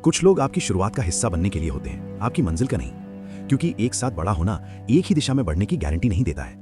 कुछ लोग आपकी शुरुआत का हिस्सा बनने के लिए होते हैं, आपकी मंजिल का नहीं, क्योंकि एक साथ बड़ा होना एक ही दिशा में बढ़ने की गारंटी नहीं देता है।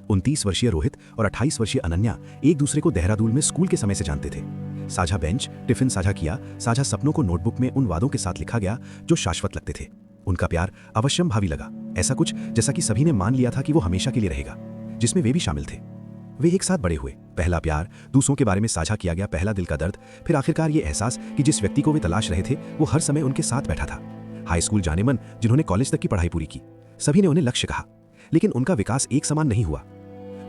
29 वर्षीय रोहित और 28 वर्षीय अनन्या एक दूसरे को देहरादून में स्कूल के समय से जानते थे। साझा बेंच, टिफिन साझा किया, साझा सपनों को नोटबुक में उन वादों के साथ लिखा गया जो शाश्वत लगते थे। उनका प्यार अवश्यम भावी लगा, ऐसा कुछ जैसा कि सभी ने मान लिया था कि वो हमेशा के लिए रहेगा, जिसमें वे भी शामिल थे। वे एक साथ बड़े हुए, पहला प्यार, दूसरों के बारे में साझा किया गया पहला दिल का दर्द, फिर आखिरकार ये एहसास कि जिस व्यक्ति को वे तलाश रहे थे वो हर समय उनके साथ बैठा था। हाई स्कूल जाने मन, जिन्होंने कॉलेज तक की पढ़ाई पूरी की, सभी ने उन्हें लक्ष्य कहा, लेकिन उनका विकास एक समान नहीं हुआ।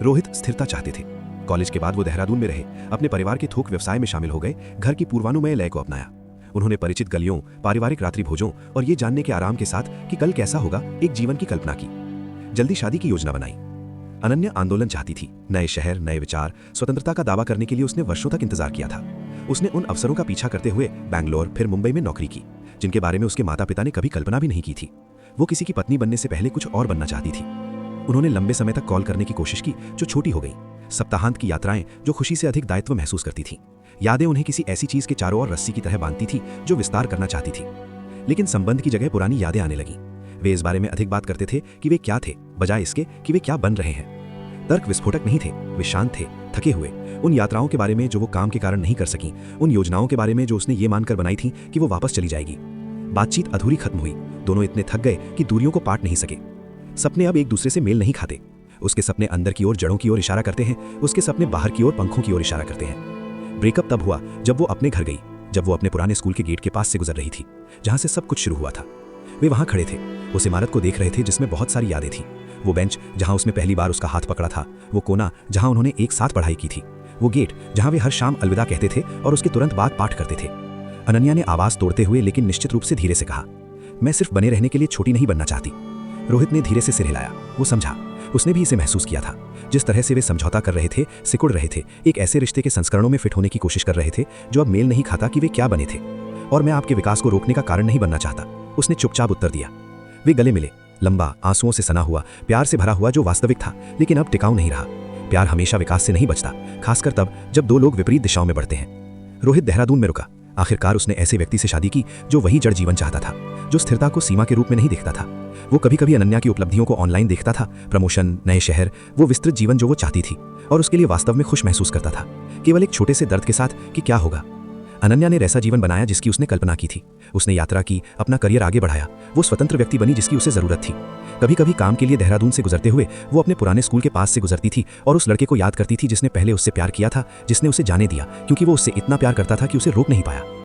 रोहित स्थिरता चाहते थे। कॉलेज के बाद वो देहरादून में रहे, अपने परिवार के थोक व्यवसाय में शामिल हो गए, घर की पूर्वानुमेय लय को अपनाया। उन्होंने परिचित गलियों, पारिवारिक रात्रि भोजों और ये जानने के आराम के साथ कि कल कैसा होगा, एक जीवन की कल्पना की। जल्दी शादी की योजना बनाई। अनन्या आंदोलन चाहती थी, नए शहर, नए विचार, स्वतंत्रता का दावा करने के लिए उसने वर्षों तक इंतजार किया था। उसने उन अवसरों का पीछा करते हुए बैंगलोर फिर मुंबई में नौकरी की, जिनके बारे में उसके माता पिता ने कभी कल्पना भी नहीं की थी। वो किसी की पत्नी बनने से पहले कुछ और बनना चाहती थी। उन्होंने लंबे समय तक कॉल करने की कोशिश की जो छोटी हो गई, सप्ताहांत की यात्राएं जो खुशी से अधिक दायित्व महसूस करती थीं। यादें उन्हें किसी ऐसी चीज के चारों ओर रस्सी की तरह बांधती थी जो विस्तार करना चाहती थी। लेकिन संबंध की जगह पुरानी यादें आने लगीं। वे इस बारे में अधिक बात करते थे कि वे क्या थे, बजाय इसके कि वे क्या बन रहे हैं। तर्क विस्फोटक नहीं थे, वे शांत थे, थके हुए। उन यात्राओं के बारे में जो वो काम के कारण नहीं कर सकी, उन योजनाओं के बारे में जो उसने ये मानकर बनाई थी कि वो वापस चली जाएगी। बातचीत अधूरी खत्म हुई, दोनों इतने थक गए कि दूरियों को पाट नहीं सके। सपने अब एक दूसरे से मेल नहीं खाते। उसके सपने अंदर की ओर, जड़ों की ओर इशारा करते हैं, उसके सपने बाहर की ओर, पंखों की ओर इशारा करते हैं। ब्रेकअप तब हुआ जब वो अपने घर गई, जब वो अपने पुराने स्कूल के गेट के पास से गुजर रही थी, जहां से सब कुछ शुरू हुआ था। वे वहां खड़े थे, उस इमारत को देख रहे थे जिसमें बहुत सारी यादें थीं। वो बेंच जहां उसने पहली बार उसका हाथ पकड़ा था, वो कोना जहां उन्होंने एक साथ पढ़ाई की थी, वो गेट जहां वे हर शाम अलविदा कहते थे और उसके तुरंत बाद पाठ करते थे। अनन्या ने आवाज तोड़ते हुए लेकिन निश्चित रूप से धीरे से कहा, मैं सिर्फ बने रहने के लिए छोटी नहीं बनना चाहती। रोहित ने धीरे से सिर हिलाया। वो समझा, उसने भी इसे महसूस किया था। जिस तरह से वे समझौता कर रहे थे, सिकुड़ रहे थे, एक ऐसे रिश्ते के संस्करणों में फिट होने की कोशिश कर रहे थे जो अब मेल नहीं खाता कि वे क्या बने थे। और मैं आपके विकास को रोकने का कारण नहीं बनना चाहता, उसने चुपचाप उत्तर दिया। वे गले मिले, लंबा, आंसुओं से सना हुआ, प्यार से भरा हुआ जो वास्तविक था, लेकिन अब टिकाऊ नहीं रहा। प्यार हमेशा विकास से नहीं बचता, खासकर तब जब दो लोग विपरीत दिशाओं में बढ़ते हैं। रोहित देहरादून में रुका। आखिरकार उसने ऐसे व्यक्ति से शादी की जो वही जड़ जीवन चाहता था, जो स्थिरता को सीमा के रूप में नहीं देखता था। वो कभी कभी अनन्या की उपलब्धियों को ऑनलाइन देखता था, प्रमोशन, नए शहर, वो विस्तृत जीवन जो वो चाहती थी, और उसके लिए वास्तव में खुश महसूस करता था, केवल एक छोटे से दर्द के साथ कि क्या होगा। अनन्या ने ऐसा जीवन बनाया जिसकी उसने कल्पना की थी। उसने यात्रा की, अपना करियर आगे बढ़ाया, वो स्वतंत्र व्यक्ति बनी जिसकी उसे जरूरत थी। कभी कभी काम के लिए देहरादून से गुजरते हुए वो अपने पुराने स्कूल के पास से गुजरती थी और उस लड़के को याद करती थी जिसने पहले उससे प्यार किया था, जिसने उसे जाने दिया क्योंकि वो उससे इतना प्यार करता था कि उसे रोक नहीं पाया।